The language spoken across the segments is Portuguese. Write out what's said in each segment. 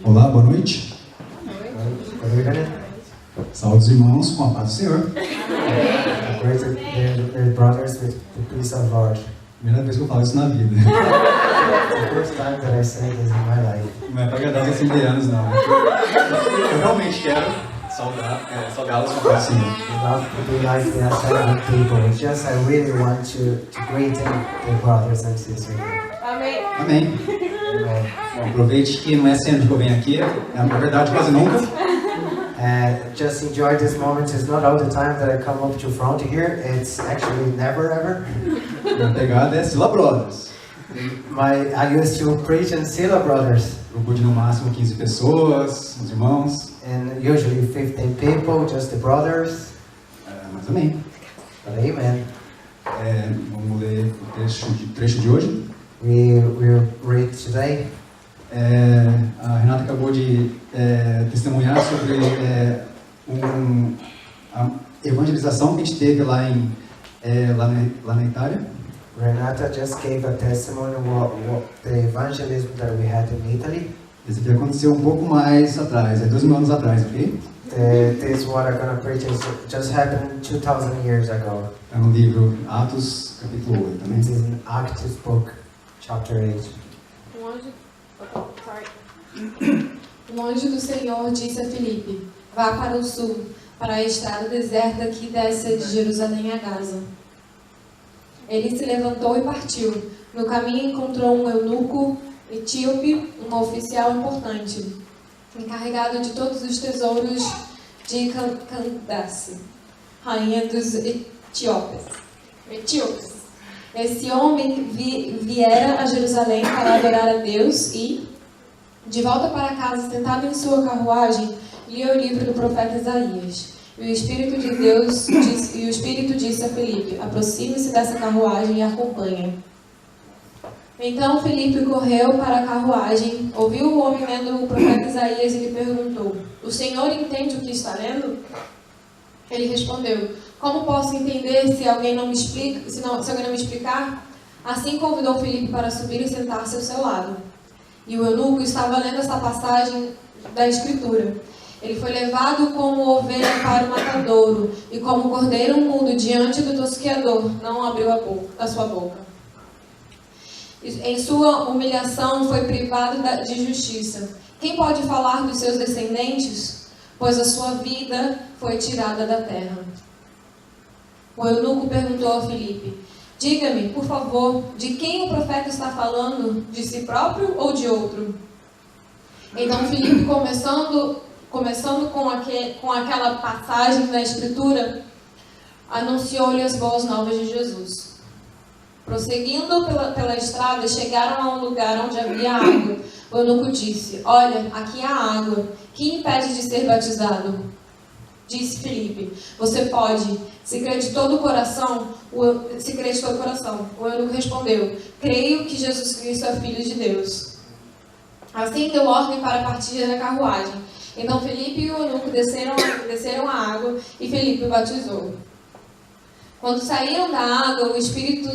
Olá, boa noite. Good. Saúde os irmãos com a paz do Senhor. Greet the brothers with the peace of Lord. Primeira vez que eu falo isso na vida. The first time that I say this in my life. Não é para agradar os assembleanos, não. Eu realmente quero saudá-los com a paz do Senhor. Not to be like the assembly people. It's just I really want to greet the brothers and sisters. Amém. Amém. Amen. Bom, aproveite que não é sempre que eu venho aqui, na verdade quase nunca. Just enjoy this moment. It's not all the time that I come up to front here. It's actually never ever. Minha pegada é Sila Brothers. I used to preach in Sila Brothers. Grupo de no máximo 15 pessoas, os irmãos. And usually 15 people, just the brothers. Mas amém. But amen. Vamos ler o trecho de hoje. We will read today. A Renata acabou de testemunhar sobre a evangelização que a gente teve lá na Itália. Renata just gave a testimony what the evangelism that we had in Italy. Isso aqui aconteceu um pouco mais atrás, 2000 anos atrás, ok? This what I'm gonna preach is just happened 2000 years ago. É no livro Atos, capítulo 8, também. It is in Acts book, chapter 8. Um anjo do Senhor disse a Filipe: vá para o sul, para a estrada deserta que desce de Jerusalém a Gaza. Ele se levantou e partiu. No caminho encontrou um eunuco etíope, um oficial importante, encarregado de todos os tesouros de Candace, rainha dos etíopes. Esse homem viera a Jerusalém para adorar a Deus e, de volta para casa, sentado em sua carruagem, lia o livro do profeta Isaías. E o Espírito disse a Filipe: aproxime-se dessa carruagem e acompanha. Então Filipe correu para a carruagem, ouviu o homem lendo o profeta Isaías e lhe perguntou: o senhor entende o que está lendo? Ele respondeu: como posso entender se alguém não me explica, se alguém não me explicar? Assim convidou Filipe para subir e sentar-se ao seu lado. E o eunuco estava lendo esta passagem da Escritura. Ele foi levado como ovelha para o matadouro, e como cordeiro mudo diante do tosqueador, não abriu a sua boca. Em sua humilhação foi privado de justiça. Quem pode falar dos seus descendentes? Pois a sua vida foi tirada da terra. O eunuco perguntou a Filipe: diga-me, por favor, de quem o profeta está falando? De si próprio ou de outro? Então Filipe, começando com aquela passagem da Escritura, anunciou-lhe as boas novas de Jesus. Prosseguindo pela estrada, chegaram a um lugar onde havia água. O eunuco disse: olha, aqui há água. Que impede de ser batizado? Disse Filipe: você pode, se crê de todo o coração. O eunuco respondeu: creio que Jesus Cristo é Filho de Deus. Assim deu ordem para partir da carruagem. Então Filipe e o eunuco desceram a água e Filipe o batizou. Quando saíram da água, o Espírito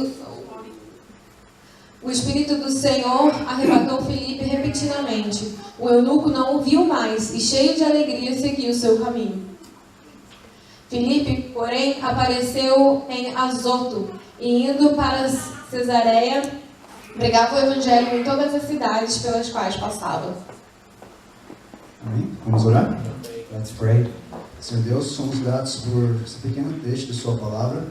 do Senhor arrebatou Filipe repentinamente. O eunuco não o viu mais e, cheio de alegria, seguiu o seu caminho. Filipe, porém, apareceu em Azoto e, indo para Cesareia, pregava o evangelho em todas as cidades pelas quais passava. Amém? Vamos orar? Let's pray. Senhor Deus, somos gratos por esse pequeno texto de sua palavra.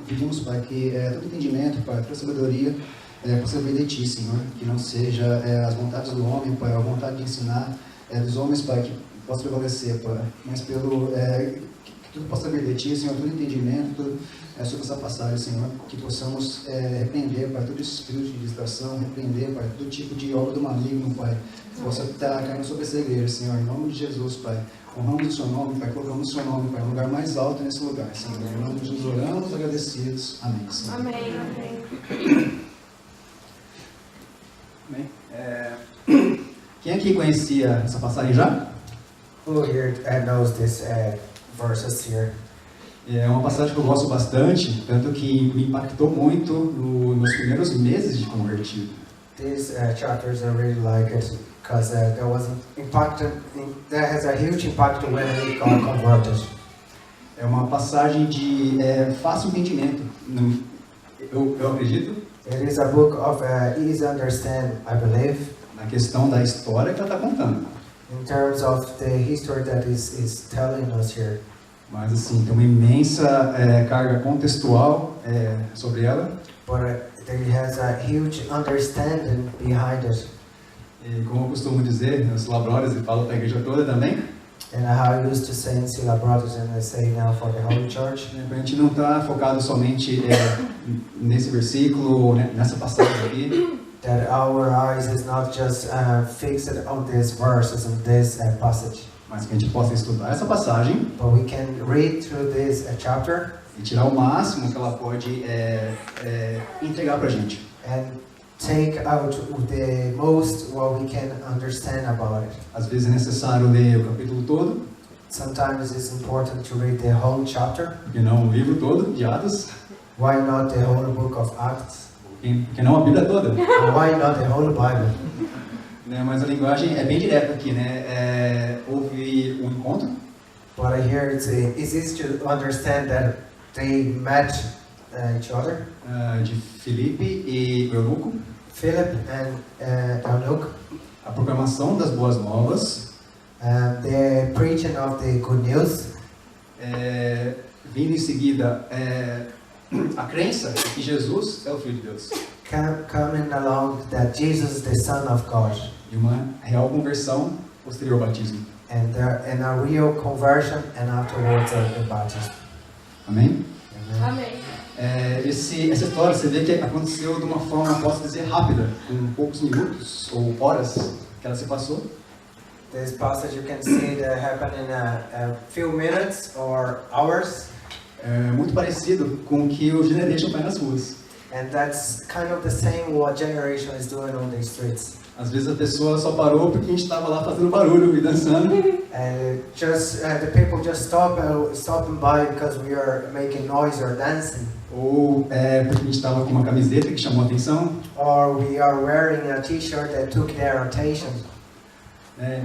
Pedimos, Pai, que todo entendimento, Pai, toda sabedoria possa vir de Ti, Senhor. Que não seja as vontades do homem, Pai, a vontade de ensinar dos homens, Pai, que possa prevalecer, Pai. Mas que tudo possa vir de Ti, Senhor, todo entendimento, tudo, sobre essa passagem, Senhor. Que possamos repreender, Pai, todo espírito de distração, repreender, Pai, todo tipo de obra do maligno, Pai. Que possa estar caindo sobre essa igreja, Senhor, em nome de Jesus, Pai. Honramos o Seu nome, Pai, colocamos o Seu nome, Pai, no lugar mais alto nesse lugar, Senhor. Em nome de Jesus, oramos, agradecidos. Amém, Senhor. Amém. Amém. Amém. Quem aqui conhecia essa passagem já? Who here knows this verses here? É uma passagem que eu gosto bastante, tanto que me impactou muito nos meus primeiros meses de convertido. these chapters I really like it because there was that has a huge impact when we got converted. É uma passagem de fácil entendimento. Eu acredito It is a book of easy understand, I believe, na questão da história que ela está contando. in terms of the history that is telling us here. Mas assim, tem uma imensa carga contextual sobre ela. But it has a huge understanding behind it. E como eu costumo dizer, os labradores e falo para a igreja toda também, And how I used to say in Sila Brothers and I say now for the Holy Church, a gente não está focado somente nesse versículo, né, nessa passagem aqui, that our eyes is not just fixed on these verses and this passage, mas que a gente possa estudar essa passagem but we can read through this chapter e tirar o máximo que ela pode entregar para a gente. and take out the most what we can understand about it. Às vezes é necessário ler o capítulo todo, Sometimes it's important to read the whole chapter. porque não o livro todo de Atos, Why not the whole book of Acts? porque não a Bíblia toda. Or why not the whole Bible? Né, mas a linguagem é bem direta aqui, né? Houve um encontro, But here it's easy to understand that they met each other, de Filipe e Eunuco, Philip and Eunuch, a proclamação das boas novas, the preaching of the good news, vindo em seguida a crença de que Jesus é o Filho de Deus, coming along that Jesus is the Son of God, e uma real conversão posterior ao batismo. and a real conversion and afterwards the baptism. Amém? Amém. Essa história, você vê que aconteceu de uma forma, posso dizer, rápida, com poucos minutos ou horas que ela se passou. This passage you can see that happen in a few minutes or hours, Muito parecido com o que o Generation faz nas ruas. and that's kind of the same what generation is doing on the streets. Às vezes a pessoa só parou porque a gente estava lá fazendo barulho e dançando. The people just stopping by because we are making noise or dancing, Ou porque a gente estava com uma camiseta que chamou a atenção. or we are wearing a T-shirt that took their attention.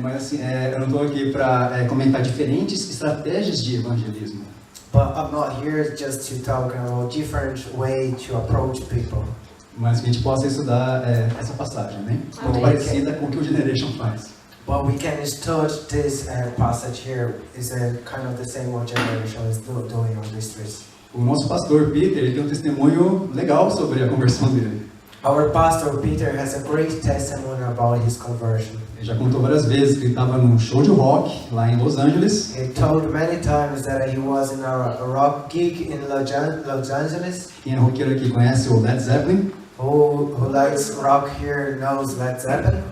Mas assim, eu não estou aqui para comentar diferentes estratégias de evangelismo. But I'm not here just to talk about different way to approach people. Mas que a gente possa estudar essa passagem, né? Muito Amém. parecida com o que o Generation faz. But we can study this passage here. Is kind of the same what generation is doing on the streets. O nosso pastor Peter, ele tem um testemunho legal sobre a conversão dele. Our pastor Peter has a great testimony about his conversion. Ele já contou várias vezes que ele estava num show de rock lá em Los Angeles. He told many times that he was in a rock gig in Los Angeles. Quem é roqueiro aqui conhece o Led Zeppelin. Who likes rock here knows Led Zeppelin.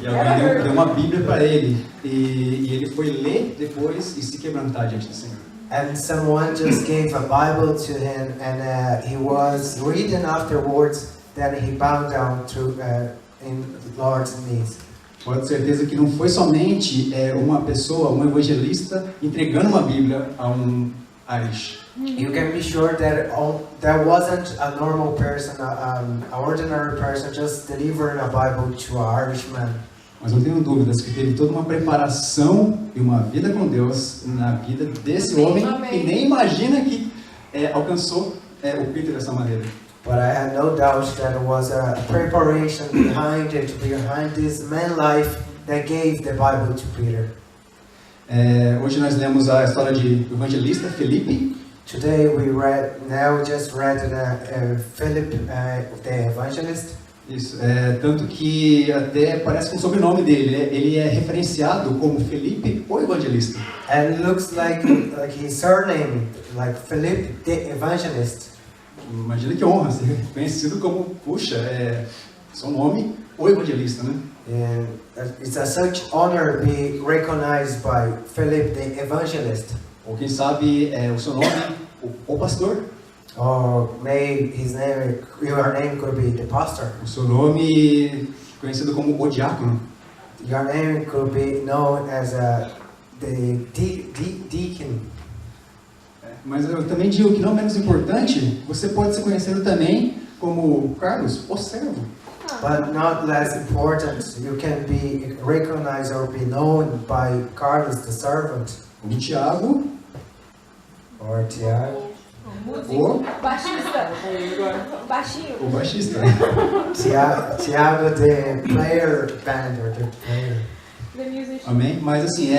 E alguém deu uma Bíblia para ele. E ele foi ler depois e se quebrantar diante do Senhor. And someone just gave a Bible to him, and he was reading afterwards. Then he bowed down to in Lord's knees. Pode ter certeza que não foi somente uma pessoa, um evangelista, entregando uma Bíblia a um Irish. You can be sure that that wasn't a normal person, an ordinary person, just delivering a Bible to an Irishman. Mas não tenho dúvidas que teve toda uma preparação e uma vida com Deus na vida desse homem que nem imagina que alcançou o Peter dessa maneira. But I had no doubt that there was a preparation behind this man life that gave the Bible to Peter. Hoje nós lemos a história do evangelista Felipe. Today we just read Philip, the evangelist. Isso, tanto que até parece que o sobrenome dele, ele é referenciado como Felipe, o evangelista. And it looks like his surname, like Philip the evangelist. Imagina que honra ser conhecido como, puxa, seu nome, o evangelista, né? And it's a such honor to be recognized by Philip the evangelist. Ou quem sabe o seu nome, o pastor. Or maybe your name could be the pastor. O seu nome conhecido como o diácono. Your name could be known as the deacon. Mas eu também digo que não menos importante, você pode ser conhecido também como Carlos, o servo. But not less important, you can be recognized or be known by Carlos the servant, Como Tiago, or Tiago, o Baixista. Baixinho. baixista. Tiago the player band or the player. The musician. Amém? Mas assim,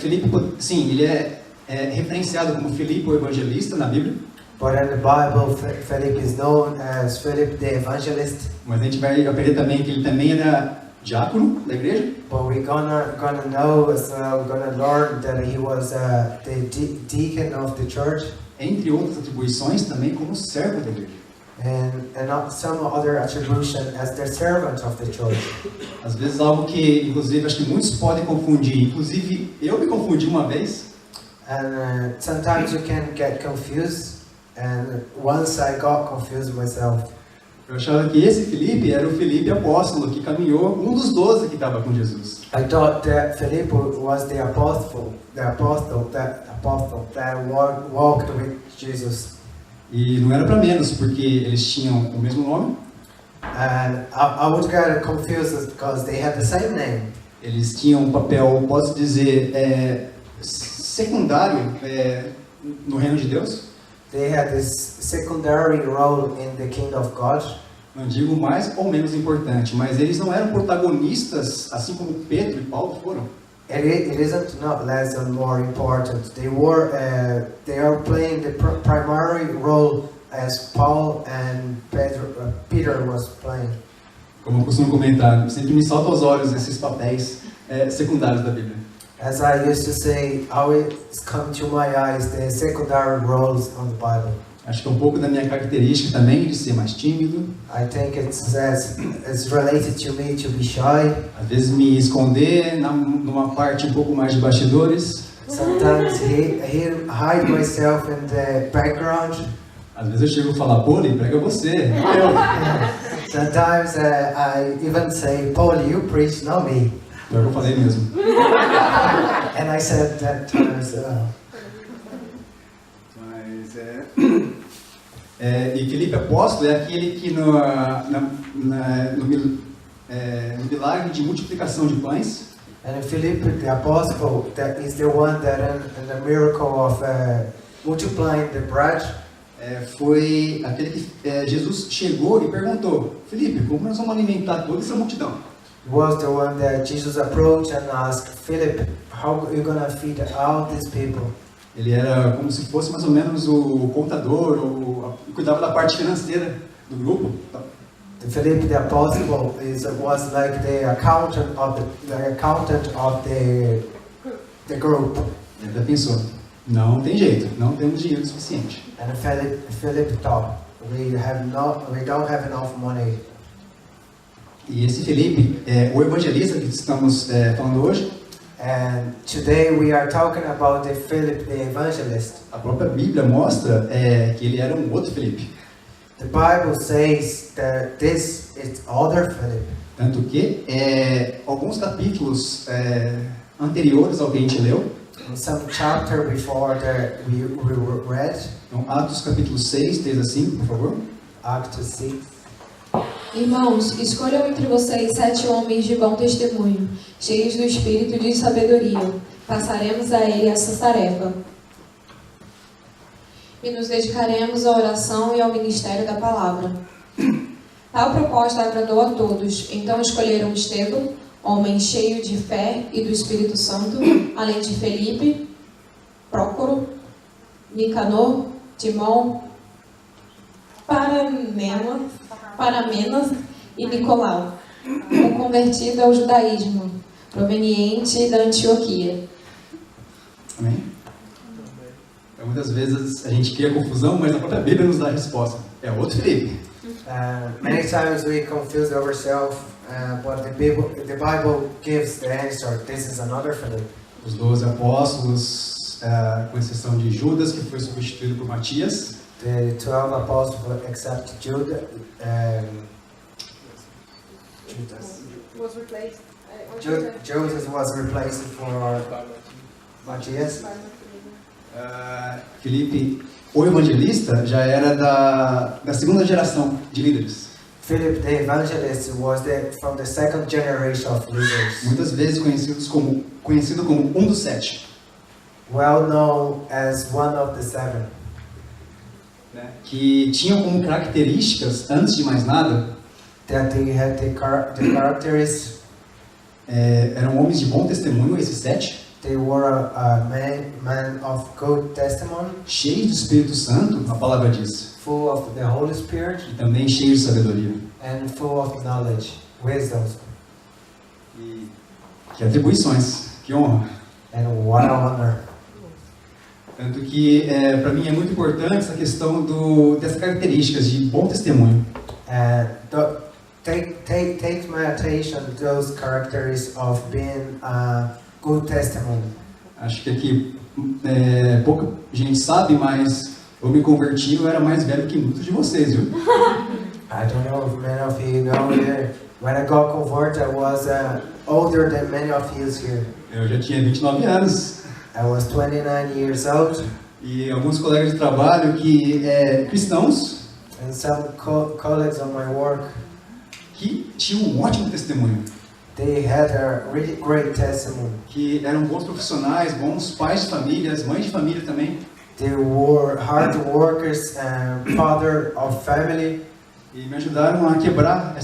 Filipe, sim, ele é referenciado como Filipe o evangelista na Bíblia, But in the Bible, Philip is known as Philip the evangelist. mas a gente vai aprender também que ele também era diácono da igreja. But we're gonna know as well, gonna learn that he was the deacon of the church, Entre outras atribuições, também como servo da igreja. and some other attribution as the servant of the church. Às vezes algo que, inclusive, acho que muitos podem confundir. Inclusive, eu me confundi uma vez. And sometimes you can get confused, and once I got confused myself. Eu achava que esse Filipe era o Filipe apóstolo que caminhou, um dos 12 que estava com Jesus. I thought that Philip was the apostle that walked with Jesus. E não era para menos, porque eles tinham o mesmo nome, And I would get confused because they had the same name. eles tinham um papel, posso dizer, secundário no reino de Deus. They had this secondary role in the kingdom of God. Não digo mais ou menos importante, mas eles não eram protagonistas, assim como Pedro e Paulo foram. It isn't not less or more important. They are playing the primary role as Paul and Peter was playing. Como eu costumo comentar, sempre me salta aos olhos esses papéis secundários da Bíblia. As I used to say, always come to my eyes the secondary roles on the Bible. Acho que é um pouco da minha característica também, de ser mais tímido, I think it's related to me to be shy. às vezes me esconder numa parte um pouco mais de bastidores. Sometimes hide myself in the background. Às vezes eu chego a falar, Poli, prega você. Sometimes I even say, Paul, you preach, not me. Pior que eu falei mesmo. And I said that time as well. Mas e Filipe apóstolo é aquele que no milagre de multiplicação de pães, And Philip the apostle, that is the one that in the miracle of multiplying the bread, foi aquele que Jesus chegou e perguntou, Filipe, como nós vamos alimentar toda essa multidão? was the one that Jesus approached and asked Philip, how are you going to feed all these people? Ele era como se fosse mais ou menos o contador, cuidava da parte financeira do grupo. Philip the apostle was like the accountant of the group. Ele até pensou, não tem jeito, não temos dinheiro suficiente. And Philip thought, we don't have enough money. E esse Filipe, o evangelista que estamos falando hoje, And today we are talking about the Philip the evangelist. a própria Bíblia mostra que ele era um outro Filipe. The Bible says that this is other Philip. Tanto que alguns capítulos anteriores ao que a gente leu, In some chapter before that we read, então Atos capítulo 6, 3 a 5, por favor. Acts 6. Irmãos, escolham entre vocês 7 homens de bom testemunho, cheios do espírito de sabedoria. Passaremos a ele essa tarefa. E nos dedicaremos à oração e ao ministério da palavra. Tal proposta agradou a todos. Então escolheram Estevão, homem cheio de fé e do Espírito Santo, além de Felipe, Prócoro, Nicanor, Timão, Paramenas e Nicolau, um convertido ao judaísmo, proveniente da Antioquia. Amém? Então, muitas vezes a gente cria confusão, mas a própria Bíblia nos dá a resposta. É outro Filipe. Many times we confuse ourselves, but the Bible gives the answer. This is another Philip. Os 12 apóstolos, com exceção de Judas, que foi substituído por Matias. The 12 apostles, except Judas. Was replaced. Judas was replaced for Matthias. Filipe o evangelista já era da segunda geração de líderes. Philip the evangelist was from the second generation of leaders, Muitas vezes conhecido como um dos 7. well known as one of the 7. Que tinham como características, antes de mais nada, That they had the characteristics. Eram homens de bom testemunho, esses 7, They were a man of good testimony, cheios do Espírito Santo, a palavra diz, full of the Holy Spirit, e também cheios de sabedoria. and full of knowledge, wisdom, E que atribuições, que honra. and what a honor. Tanto que, para mim, é muito importante essa questão dessas características de bom testemunho. Take my attention to those characteristics of being a good testimony. Acho que aqui pouca gente sabe, mas eu me converti, eu era mais velho que muitos de vocês, viu? I don't know if many of you know that when I got converted, I was older than many of you here. Eu já tinha 29 anos. I was 29 years old, E alguns colegas de trabalho que cristãos, and some colleagues on my work, que tinham um ótimo testemunho. they had a really great testimony. Que eram bons profissionais, bons pais de famílias, mães de família também. They were hard workers and father of family. E me ajudaram a quebrar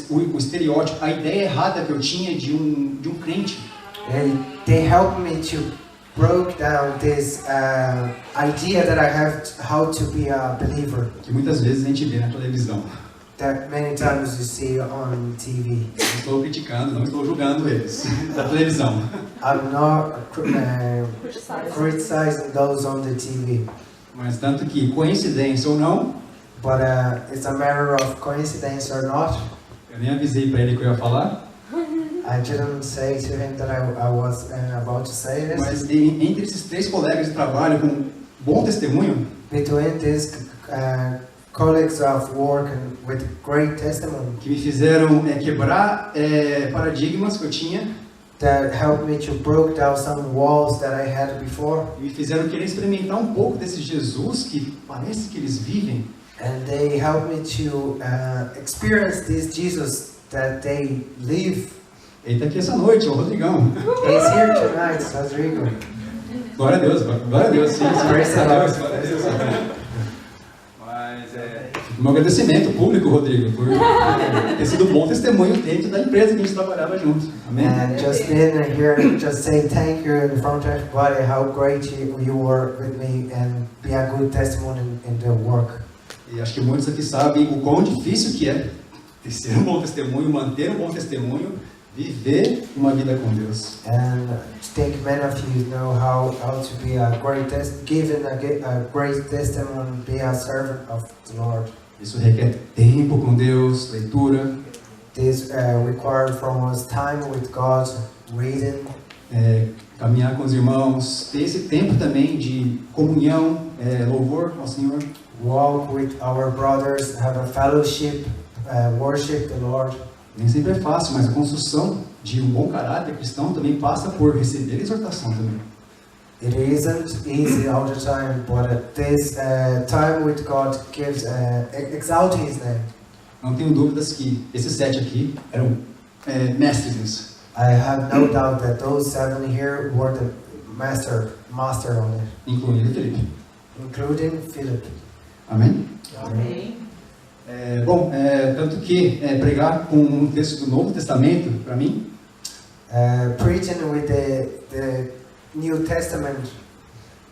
o estereótipo, a ideia errada que eu tinha de um crente. And they helped me to break down this idea that I have how to be a believer Que muitas vezes a gente vê na televisão. that many times you see on TV. Não estou criticando, não estou julgando eles da televisão. I'm not criticizing those on the TV, Mas tanto que, coincidência ou não, but it's a matter of coincidence or not. eu nem avisei para ele que eu ia falar, I didn't say to him that I was about to say this. mas entre esses 3 colegas de trabalho com bom testemunho, Between these colleagues of work and with great testimony que me fizeram quebrar paradigmas que eu tinha, that helped me to break down some walls that I had before, e me fizeram querer experimentar um pouco desse Jesus que parece que eles vivem, and they helped me to experience this Jesus that they live. ele está aqui essa noite, o Rodrigão. He's here tonight, Rodrigo. Glória a Deus, sim, sim. Praise the Lord. Glória a Deus. Mas meu agradecimento público, Rodrigo, por ter sido um bom testemunho dentro da empresa que a gente trabalhava junto. Amém? And just being here, just say thank you in front of everybody how great you were with me and be a good testimony in the work. E acho que muitos aqui sabem o quão difícil que é ter um bom testemunho, manter um bom testemunho, viver uma vida com Deus. And I think many of you know how to be a great giving a great testimony, be a servant of the Lord. Isso requer tempo com Deus, leitura, This required from us time with God, reading, caminhar com os irmãos, ter esse tempo também de comunhão, louvor ao Senhor. walk with our brothers, have a fellowship, worship the Lord. Nem sempre é fácil, mas a construção de um bom caráter cristão também passa por receber exortação também. It isn't easy all the time, but this time with God gives exalt His name. Não tenho dúvidas que esses 7 aqui eram mestres nisso. I have no doubt that those 7 here were the master on it, Incluindo o Felipe. including Philip. Amém? Amém. Tanto que pregar com um texto do Novo Testamento, para mim, Preaching with the New Testament,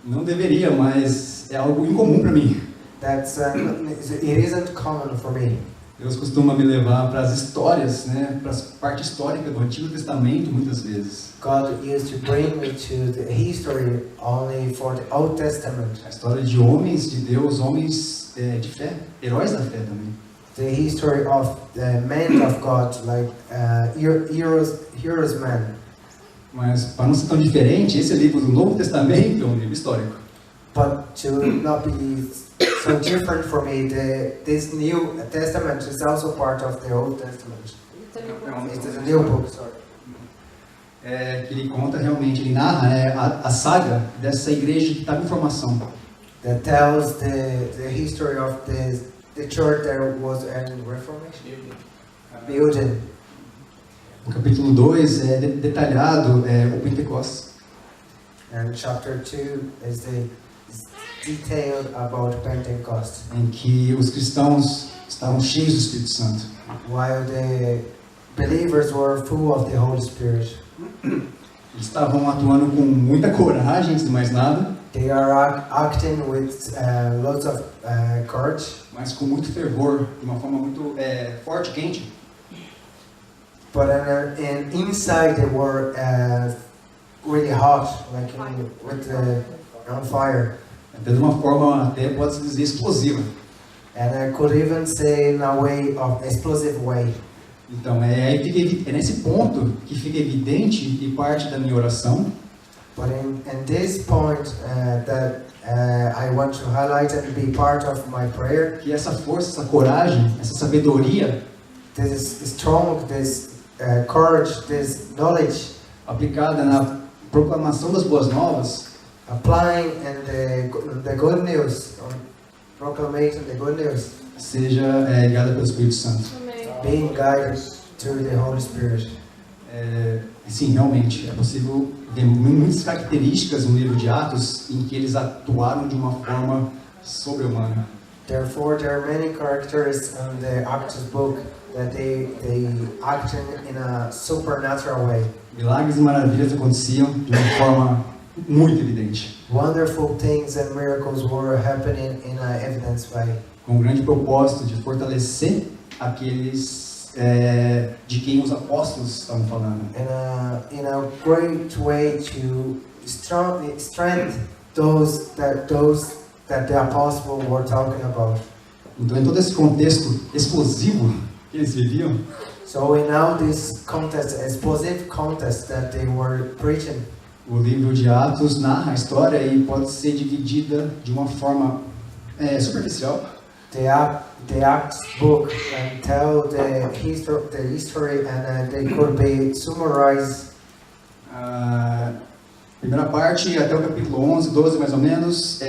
não deveria, mas é algo incomum para mim. it isn't common for me. Deus costuma me levar para as histórias, para a parte histórica do Antigo Testamento, muitas vezes. God used to bring me to the history only for the Old Testament. A história de homens de Deus, homens de fé, heróis da fé também. The history of the men of God, like heroes men. Mas para não ser tão diferente, esse livro do Novo Testamento é um livro histórico. But to not be so different for me, this New Testament is also part of the Old Testament. It's a new book, sorry. Que ele conta realmente, ele narra a saga dessa igreja que estava em formação. that tells the history of the church that was in Reformation building. No capítulo 2 é detalhado o Pentecostes. And chapter 2 is detailed about Pentecost, Em que os cristãos estavam cheios do Espírito Santo. while the believers were full of the Holy Spirit. Eles estavam atuando com muita coragem, antes de mais nada, They are acting with lots of courage, mas com muito fervor, de uma forma muito forte, quente. but inside they were really hot, like on fire. Até de uma forma, até pode-se dizer, explosiva. And I could even say in a way of explosive way. Então, é nesse ponto que fica evidente, e parte da minha oração, But in this point that I want to highlight and be part of my prayer, que essa força, essa coragem, essa sabedoria this strong, this courage, this knowledge, aplicada na proclamação das boas novas, applying in the good news, proclamation the good news, seja guiada pelo Espírito Santo. being guided through the Holy Spirit. Sim, realmente, é possível ver muitas características no livro de Atos em que eles atuaram de uma forma sobre-humana. Therefore, there are many characters in the Acts book that they act in a supernatural way. Milagres e maravilhas aconteciam de uma forma muito evidente, Wonderful things and miracles were happening in an evidence way, com o grande propósito de fortalecer aqueles de quem os apóstolos estavam falando. in a great way to strengthen those that the apostles were talking about. Então, em todo esse contexto explosivo que eles viviam, So in now this contest, explosive contest that they were preaching, o livro de Atos narra a história e pode ser dividida de uma forma superficial, the Acts book and tell the history and they could be summarized. a primeira parte até o capítulo 11, 12 mais ou menos,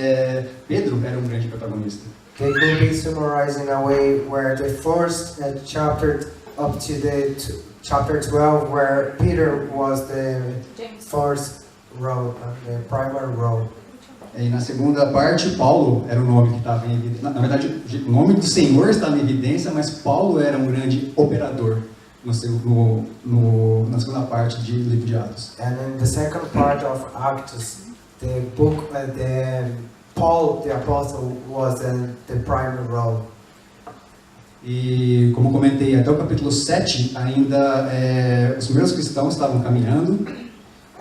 Pedro era um grande protagonista. They could be summarized in a way where the first chapter up to the chapter 12, where Peter was the first role, the primary role. E na segunda parte, Paulo era o nome que estava em evidência. Na verdade, o nome do Senhor estava em evidência, mas Paulo era um grande operador na segunda parte do livro de Atos. And in the second part of Acts, the book, Paul the apostle was the primary role. E como comentei, até o capítulo 7 ainda os primeiros cristãos estavam caminhando.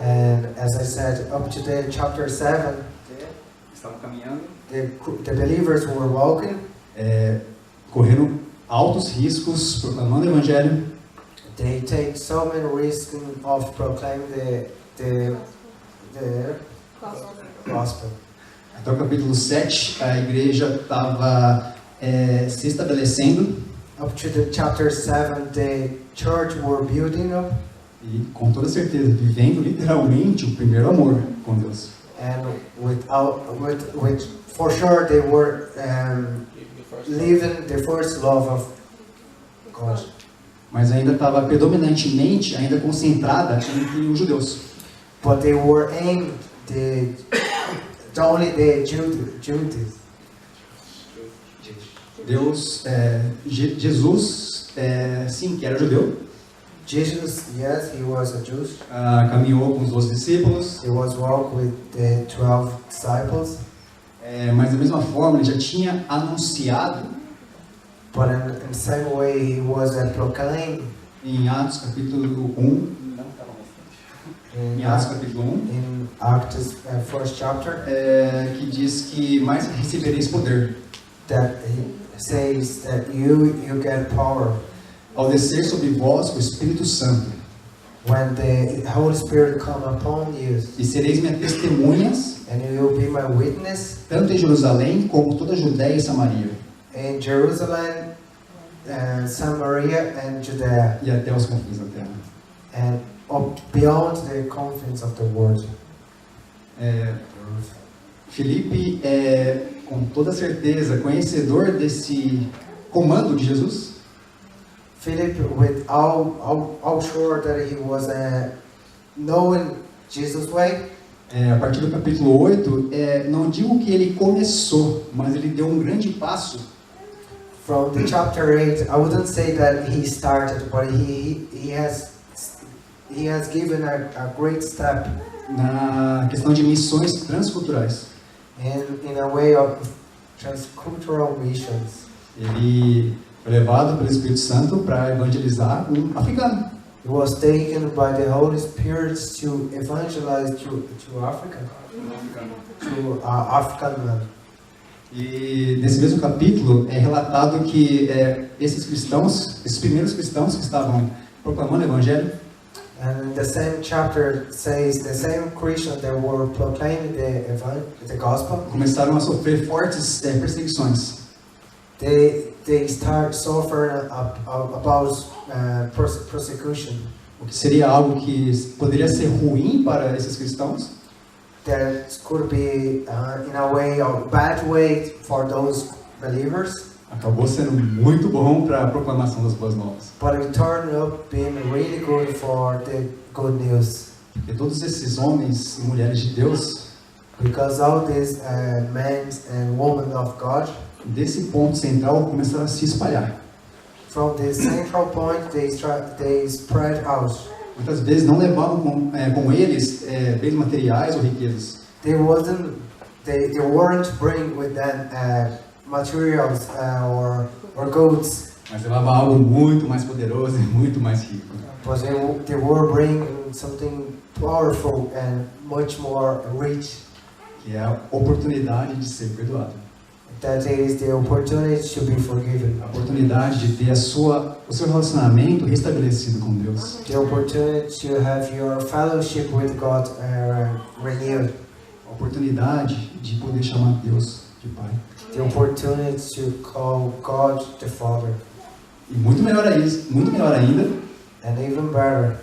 And as I said, up to the chapter 7, Estavam caminhando. the believers were walking. Correram altos riscos, proclamando o evangelho. They take so many risks of proclaiming the gospel. Até o capítulo 7, a igreja estava se estabelecendo Up to the chapter 7, the church were building up, e, com toda certeza, vivendo literalmente o primeiro amor com Deus. and for sure they were living the first love of God. Mas ainda estava predominantemente, ainda concentrada entre os judeus. But they were aimed only the Jews. Deus, Jesus, sim, que era judeu, Jesus, yes, he was a Jew. caminhou com os 12 discípulos, He was walked with the 12 disciples. mas da mesma forma ele já tinha anunciado But in the same way, he was proclaimed em Atos capítulo 1, em Atos capítulo 1, in Acts first chapter, que diz que mais recebereis poder that he says that you get power ao descer sobre vós o Espírito Santo, when the Holy Spirit come upon you, e sereis minhas testemunhas, and you will be my witness tanto em Jerusalém como toda a Judéia e Samaria, in Jerusalem, Samaria, and Judea, e até os confins da terra. and up beyond the confines of the world. Filipe é, com toda certeza, conhecedor desse comando de Jesus. Philip, with all sure that he was knowing Jesus' way. A partir do capítulo 8, não digo que ele começou, mas ele deu um grande passo. From the chapter 8, I wouldn't say that he started, but he has given a great step Na questão de missões transculturais. in a way of transcultural missions. Ele foi levado pelo Espírito Santo para evangelizar um africano. He was taken by the Holy Spirit to evangelize to Africa, to African man. E nesse mesmo capítulo é relatado que esses primeiros cristãos que estavam proclamando o evangelho, And the same chapter says the same Christians that were proclaiming the gospel, começaram a sofrer fortes perseguições. they start suffering about persecution. O que seria algo que poderia ser ruim para esses cristãos, That could be in a way or bad way for those believers, acabou sendo muito bom para a proclamação das boas novas. but it turned up being really good for the good news. Porque todos esses homens e mulheres de Deus, Because all these men and women of God, desse ponto central, começaram a se espalhar. from the central point, they spread out. Muitas vezes não levavam com eles bens materiais ou riquezas, They weren't bring with them materials or goods, mas levavam algo muito mais poderoso e muito mais rico. but they were bringing something powerful and much more rich. Que é a oportunidade de ser perdoado. That is the opportunity to be forgiven. A oportunidade de ter o seu relacionamento restabelecido com Deus. The opportunity to have your fellowship with God renewed. A oportunidade de poder chamar Deus de Pai. The opportunity to call God the Father. E muito melhor ainda, And even better,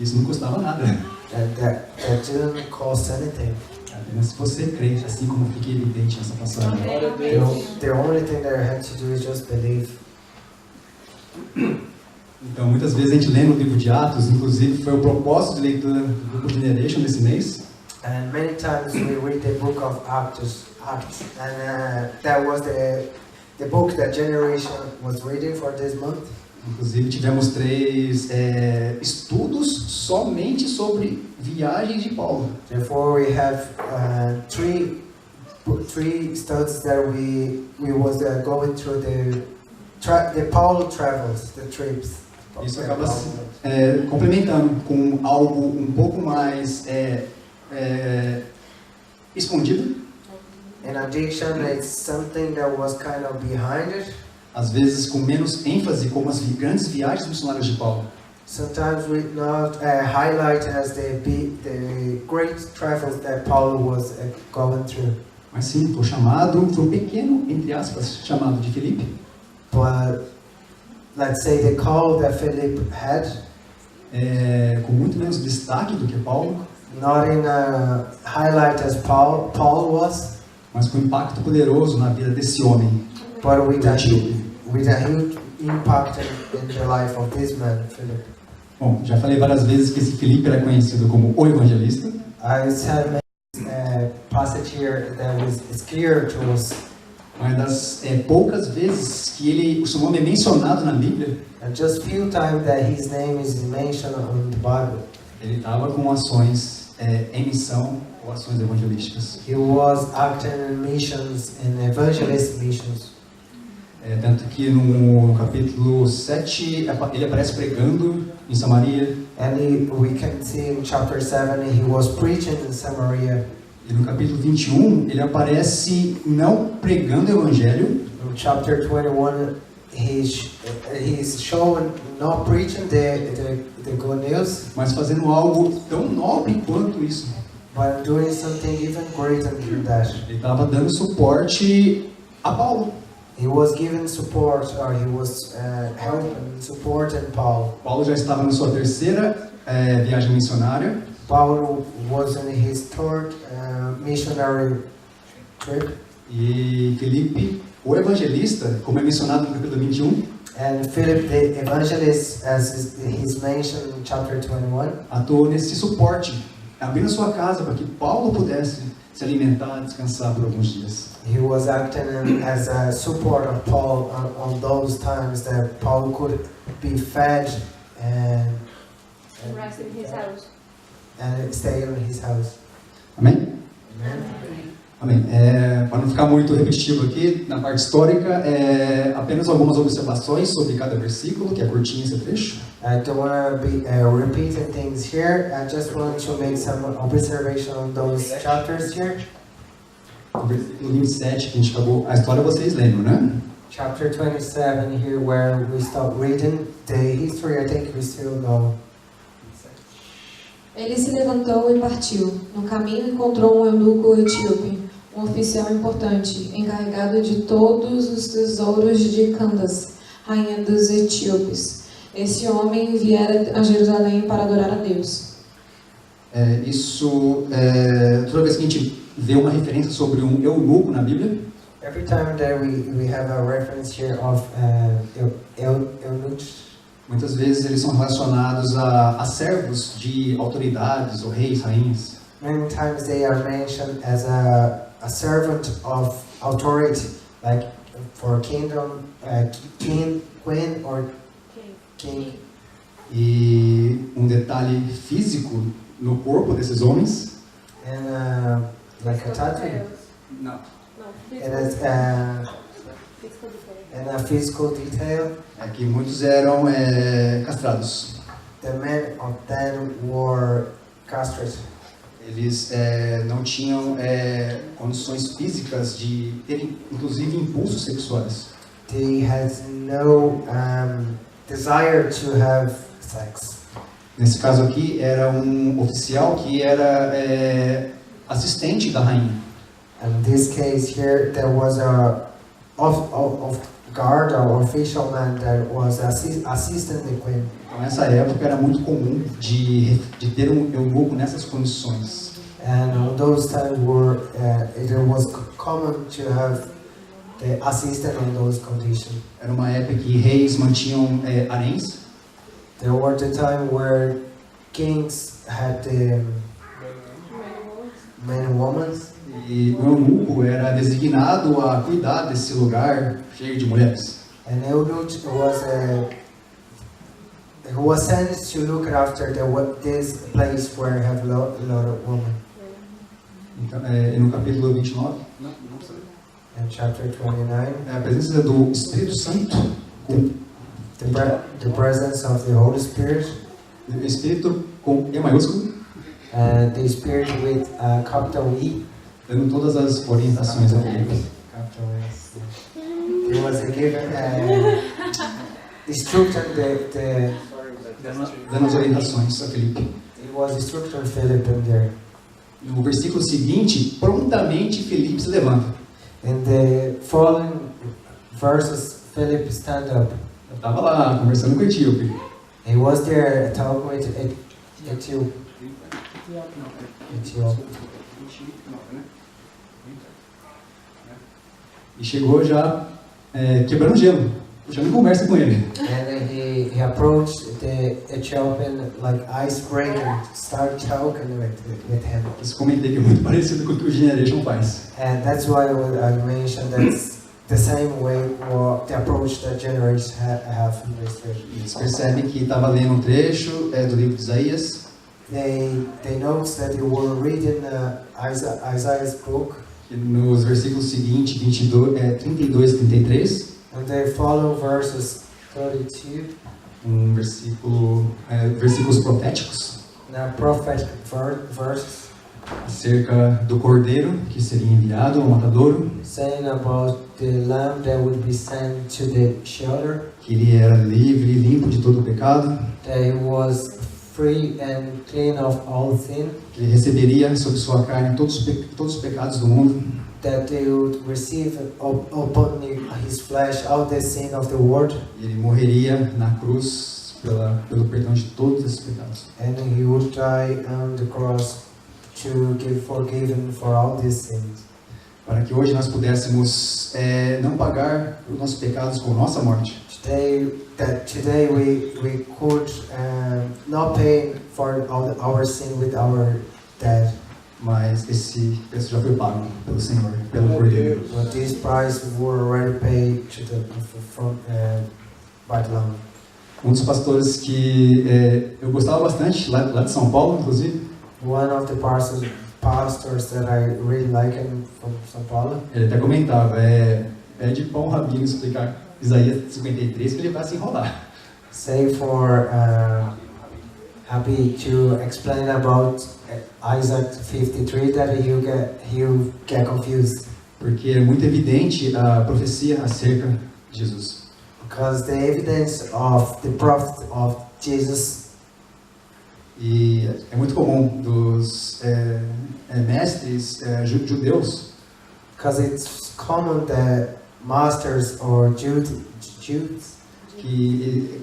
isso não custava nada. that didn't cost anything. Apenas se você crê, assim como fica evidente nessa passagem. The only thing that I had to do is just believe. Então, muitas vezes a gente lê no livro de Atos, inclusive foi o propósito de leitura do grupo Generation desse mês. And many times we read the book of Acts, and that was the book that Generation was reading for this month. Inclusive tivemos 3 estudos somente sobre viagens de Paulo. Therefore, we have three studies that we was going through the Paulo travels, the trips. Isso acaba se complementando com algo um pouco mais escondido. In addition, it's something that was kind of behind it. Às vezes com menos ênfase, como as grandes viagens missionárias de Paulo. Sometimes we not highlight as the great travels that Paul was going through. Mas sim, o chamado foi um pequeno, entre aspas, chamado de Filipe. But let's say the call that Philip had, com muito menos destaque do que Paulo, not in a highlight as Paul was, mas com impacto poderoso na vida desse homem. but with a huge impact in the life of this man, Philip. Bom, já falei várias vezes que esse Filipe era conhecido como o evangelista. I said passage here that is clear to us. Uma das poucas vezes que o seu nome é mencionado na Bíblia, And just few times that his name is mentioned in the Bible. ele estava com ações em missão ou ações evangelísticas. He was acting in missions, in evangelist missions. Tanto que no capítulo 7 ele aparece pregando em Samaria. And we can see in chapter 7 he was preaching in Samaria. E no capítulo 21 ele aparece não pregando o evangelho, In chapter 21 he's showing not preaching the good news, mas fazendo algo tão nobre quanto isso. but doing something even greater than that. Ele estava dando suporte a Paulo. He was giving support, or he was helping, supporting Paul. Paulo já estava na sua terceira viagem missionária. Paul was in his third missionary trip. E Filipe, o evangelista, como é mencionado no capítulo 21, And Philip the evangelist, as is mentioned in chapter 21, atuou nesse suporte, abrindo sua casa para que Paulo pudesse se alimentar, descansar por alguns dias. he was acting as a support of Paul on those times that Paul could be fed and Rest in his house. stay in his house. Amém? Amen. Amém. Para não ficar muito repetitivo aqui, na parte histórica, apenas algumas observações sobre cada versículo, que é curtinho esse trecho. I don't want to be repeating things here. I just want to make some observation on those chapters here. O versículo 27, que a gente acabou, a história vocês lembram, né? Chapter 27 here, where we stop reading the history. I think we still know. Ele se levantou e partiu. No caminho encontrou um eunuco etíope, um oficial importante, encarregado de todos os tesouros de Candace, rainha dos etíopes. Esse homem viera a Jerusalém para adorar a Deus. Toda vez que a gente vê uma referência sobre um eunuco na Bíblia, Every time that we have a reference here of eunuchs, muitas vezes eles são relacionados a servos de autoridades ou reis, rainhas. many times they are mentioned as a servant of authority, like for kingdom, king, queen, or king. E um detalhe físico no corpo desses homens, And like a tattoo, não, No, it is physical detail. and a physical detail. é que muitos eram castrados. The men of them were castrated. Eles não tinham condições físicas de terem, inclusive, impulsos sexuais. They had no desire to have sex. Nesse caso aqui, era um oficial que era assistente da rainha. In this case here, there was a of guard or official man that was assisting the queen. Então, nessa época, era muito comum de ter um eunuco nessas condições. And on those times it was common to have the assistant on those conditions. Era uma época que reis mantinham haréns. There were the time where kings had the men and women, E o eunuco era designado a cuidar desse lugar cheio de mulheres. and eunuch was sent to look after this place where have a lot of women. Então, e no capítulo 29, In chapter 29, a presença do Espírito Santo, the presence of the Holy Spirit, o Espírito com E maiúsculo, and the Spirit with capital E. dando todas as orientações a ele. Capital E. He was given instruction Dando as orientações a Filipe. he was instructing Philip in there. No versículo seguinte, prontamente Filipe se levanta. In the following verses, Philip stand up. Eu estava lá conversando com o etíope. He was there talking with Ethiopia. E chegou já quebrando gelo, puxando conversa com ele. And he approached the Ethiopian like icebreaker, start talking with him. Por isso comentei que é muito parecido com o que o Generation faz. And that's why I mentioned that's the same way or the approach that generations have in this church. Eles percebem que estava lendo um trecho do livro de Isaías. They noticed that they were reading Isaiah's book, Que nos versículos seguintes, 32 e 33, and they follow verses 32, versículos proféticos now prophetic verses, acerca do cordeiro que seria enviado ao matadouro, saying about the lamb that would be sent to the shelter, que ele era livre e limpo de todo o pecado, that he was free and clean of all sin, que ele receberia sobre sua carne todos os pecados do mundo, that they would receive upon his flesh all the sin of the world, e ele morreria na cruz pelo perdão de todos esses pecados. and he would die on the cross to give forgiven for all these sins. para que hoje nós pudéssemos não pagar os nossos pecados com nossa morte, Today we could not pay for our sin with our death. mas esse preço já foi pago pelo Senhor, pelo Cordeiro. But this price were already paid by the Lamb. Um dos pastores que eu gostava bastante, lá de São Paulo, inclusive, One of the pastors that I really like him from São Paulo. ele até comentava, é de pão rabino explicar Isaías 53 que ele vai se enrolar. Say for happy to explain about Isaiah 53 that you get confused. Porque é muito evidente a profecia acerca de Jesus. Because the evidence of the prophet of Jesus. E é muito comum dos mestres judeus Because it's common that masters or Jews que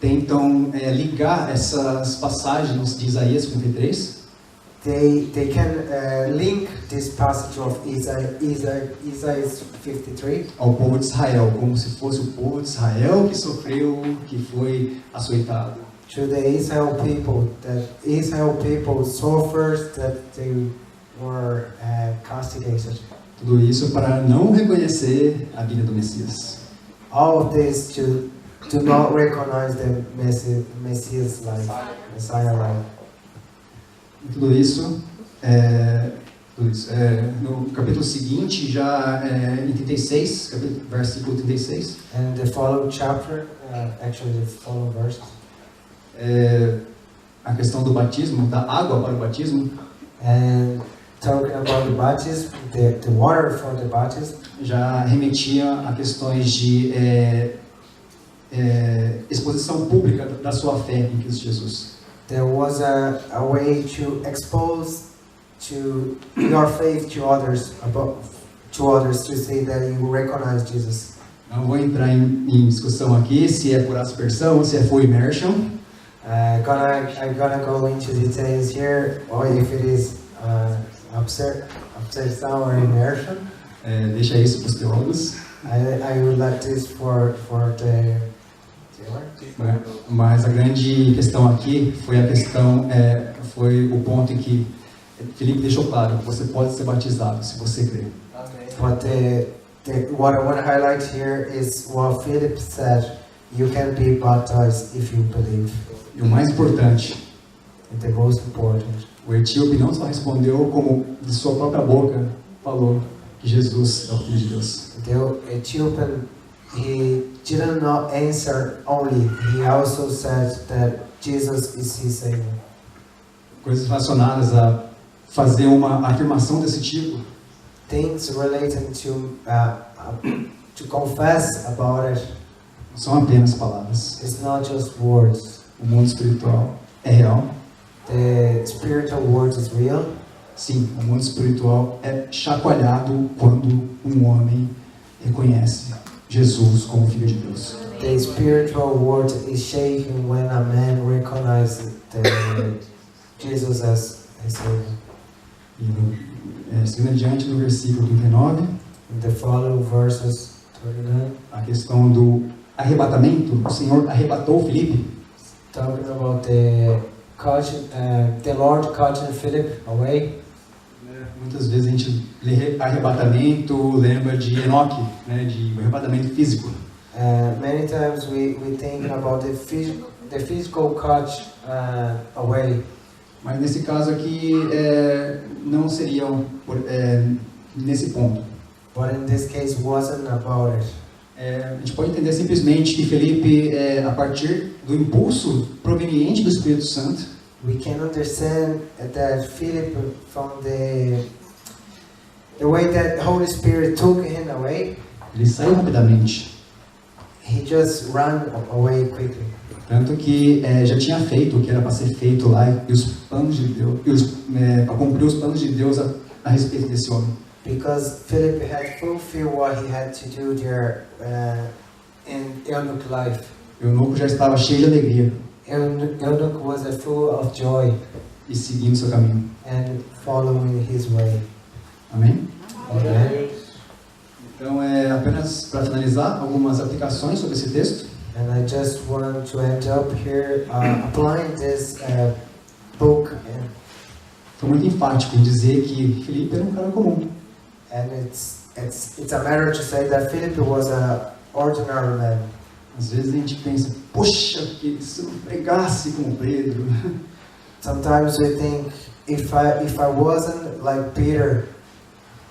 tentam ligar essas passagens de Isaías 53 they can link this passage of Isaiah 53 ao povo de Israel, como se fosse o povo de Israel que sofreu, que foi açoitado. to the Israel people, that Israel people suffers, that they were castigated. Tudo isso para não reconhecer a vinda do Messias. All of this to not recognize the Messiah's life, Messiah life. E tudo isso, no capítulo seguinte, já em 36, versículo 36, And the following chapter, actually the following verse, a questão do batismo, da água para o batismo, and talking about the baptism, the water for the baptism, já remetia a questões de exposição pública da sua fé em Cristo Jesus. there was a way to expose to your faith to others, to say that you recognize Jesus. Não vou entrar em discussão aqui se é por aspersão, se é full immersion. I'm gonna go into details here, or if it is upside down or immersion. Deixa isso para os teólogos. I would like this for the Mas a grande questão aqui foi o ponto em que Filipe deixou claro: você pode ser batizado se você crer. But what I want to highlight here is what Philip said: you can be baptized if you believe. E o mais importante, And the most important, o etíope não só respondeu, como de sua própria boca falou que Jesus é o Filho de Deus. the Ethiopian, he did not answer only; he also said that Jesus is his Savior. Coisas relacionadas a fazer uma afirmação desse tipo Things related to confess about it. não são apenas palavras. It's not just words. O mundo espiritual é real. The spiritual words is real. Sim, o mundo espiritual é chacoalhado quando um homem reconhece Jesus como Filho de Deus. The spiritual world is shaken when a man recognizes Jesus as his Savior. E seguindo adiante no versículo 39, In the following verses 39, a questão do arrebatamento, o Senhor arrebatou Filipe. talking about the Lord catching Philip away. Muitas vezes a gente lê arrebatamento, lembra de Enoque, de arrebatamento físico. Many times we think about the physical catch away. Mas nesse caso aqui não seriam nesse ponto. But in this case, wasn't about it. A gente pode entender simplesmente que Filipe, a partir do impulso proveniente do Espírito Santo, We can understand that Philip, from the way that Holy Spirit took him away, ele saiu rapidamente. he just ran away quickly. Tanto que já tinha feito o que era para ser feito lá e os planos de Deus, para cumprir os planos de Deus a respeito desse homem. Because Philip had fulfilled what he had to do there in Eunuch life. O eunuco já estava cheio de alegria Eunuch was full of joy e seguindo seu caminho. and following his way. Amém? Amen. Então, apenas para finalizar, algumas aplicações sobre esse texto. And I just want to end up here applying this book. Foi muito enfático em dizer que Filipe era um cara comum. And it's a matter to say that Philip was an ordinary man. Às vezes a gente pensa, poxa, que se eu não pregasse como Pedro. Sometimes we think, if I wasn't like Peter,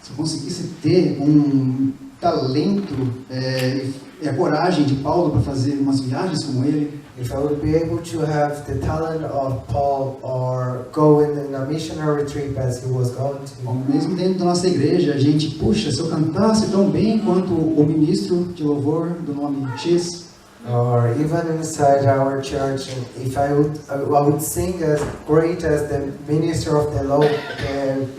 Se eu conseguisse ter um talento e a coragem de Paulo para fazer umas viagens como ele, if I would be able to have the talent of Paul or go in a missionary trip as he was going ou to, mesmo dentro da nossa igreja, a gente, puxa, se eu cantasse tão bem quanto o ministro de louvor do nome X, or even inside our church, if I would sing as great as the minister of the Lord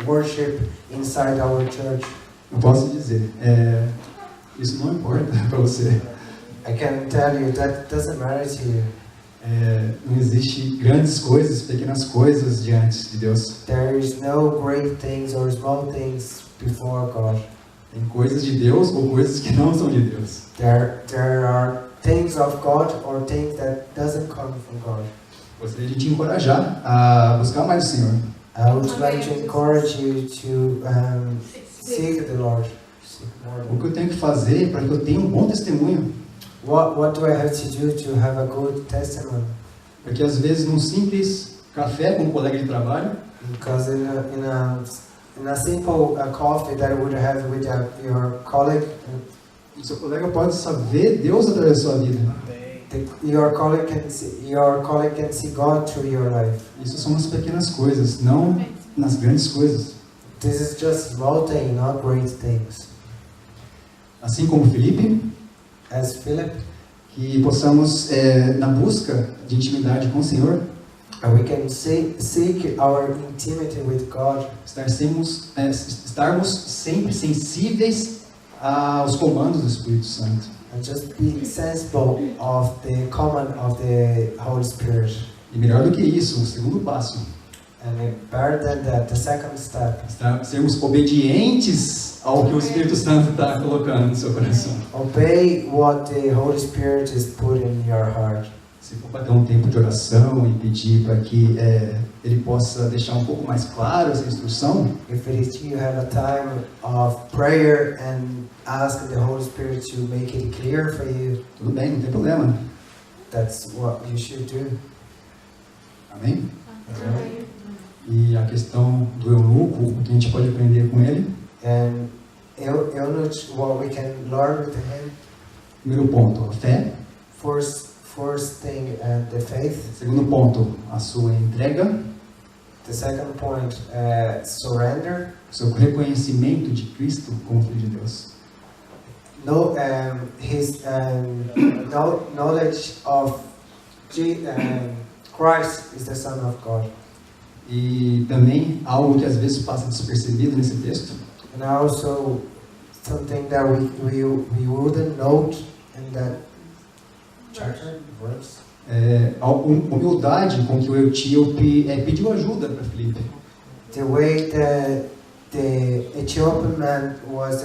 worship inside our church. eu posso dizer, isso não importa para você. I can tell you that doesn't matter to you. Não existe grandes coisas, pequenas coisas diante de Deus. There is no great things or small things before God. Tem coisas de Deus ou coisas que não são de Deus. There are things of God or things that doesn't come from God. Gostaria de te encorajar a buscar mais o Senhor. I would like to encourage you to seek the Lord. Seek more O que eu tenho que fazer para que eu tenha um bom testemunho? What do I have to do to have a good testimony? Porque às vezes num simples café com um colega de trabalho, Because in a simple coffee that you would have with your colleague, o seu colega pode saber Deus através da sua vida. your colleague can see God through your life. Isso são as pequenas coisas, não nas grandes coisas. This is just small things, not great things. Assim como Filipe, As Philip, que possamos, na busca de intimidade com o Senhor, we can seek our intimacy with God. Estarmos sempre sensíveis aos comandos do Espírito Santo. And just be sensible of the command of the Holy Spirit. E melhor do que isso, o segundo passo, And better than that, the second step, sermos obedientes ao que o Espírito Santo está colocando no seu coração. obey what the Holy Spirit is putting in your heart. Se for para ter um tempo de oração e pedir para que ele possa deixar um pouco mais claro essa instrução, If it is you have a time of prayer and ask the Holy Spirit to make it clear for you, tudo bem, não tem problema. that's what you should do. Amém? E a questão do eunuco, o que a gente pode aprender com ele? And Eunuch, what we can learn with him, Primeiro ponto, a fé. first thing, the faith. Segundo ponto, a sua entrega. The second point, surrender. O seu reconhecimento de Cristo como Filho de Deus. His knowledge of Christ is the Son of God. E também algo que às vezes passa despercebido nesse texto, And also something that we wouldn't note in that chapter, verse. a humildade com que o etíope pediu ajuda para Filipe. The way the Ethiopian man was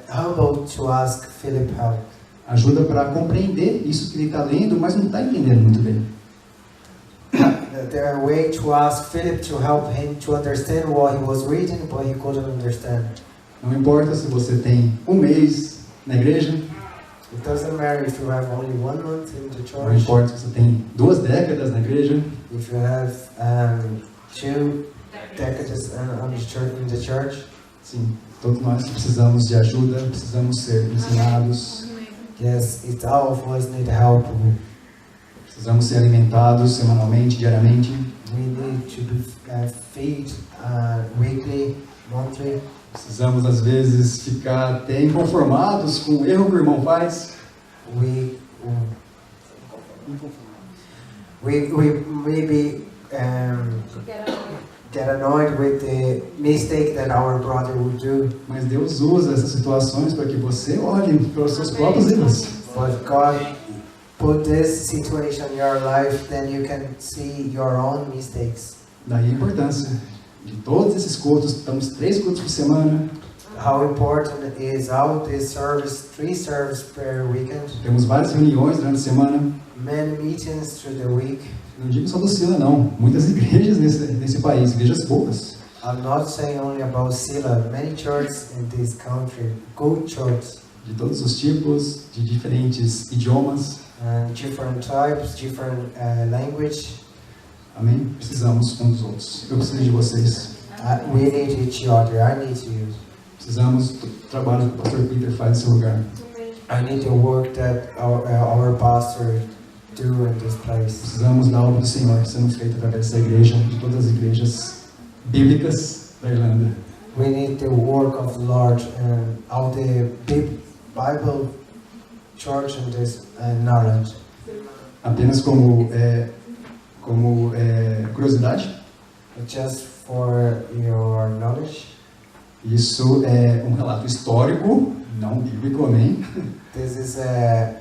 humble to ask Philip help. Ajuda para compreender isso que ele está lendo, mas não está entendendo muito bem. The way to ask Philip to help him to understand what he was reading, but he couldn't understand. Não importa se você tem um mês na igreja, It doesn't matter if you have only 1 month in the não church, importa se você tem 2 décadas na igreja, if you have 2 decades in the church. sim, todos nós precisamos de ajuda, precisamos ser ensinados, Yes, all of us need help. precisamos ser alimentados semanalmente, diariamente. We need to be fed weekly, monthly. Precisamos às vezes ficar até inconformados com o erro que o irmão faz. We maybe get annoyed with the mistake that our brother would do. Mas Deus usa essas situações para que você olhe para os seus próprios erros. But God put this situation in your life, then you can see your own mistakes. Daí a importância de todos esses cultos, estamos 3 cultos por semana. how important it is out this service, 3 services per weekend, Temos várias reuniões durante a semana. many meetings through the week. Não digo só do Sila, não. Muitas igrejas nesse país, igrejas boas. I'm not saying only about Sila, many churches in this country, good churches, De todos os tipos, de diferentes idiomas. and different types, different language. Amém? Precisamos uns dos outros. Eu preciso de vocês. We need each other, I need you. Precisamos do trabalho que o pastor Peter faz nesse lugar. I need the work that our pastor do in this place. Precisamos da obra do Senhor sendo feita através dessa igreja, de todas as igrejas bíblicas da Irlanda. We need the work of the Lord and all the big Bible church in this Ireland. Apenas como curiosidade, Just for your knowledge, isso é um relato histórico, não bíblico, amém? this is a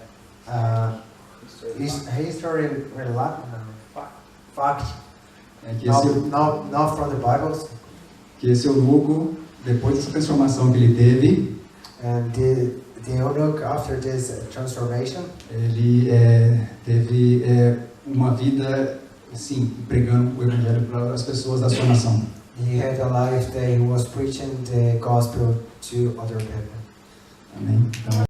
history fact, É que not from the Bibles. esse eunuco, depois dessa transformação que ele teve, And the eunuch, after this transformation, ele teve uma vida, sim, pregando o evangelho para as pessoas da sua nação. he had a life that he was preaching the gospel to other people. Amém? Então,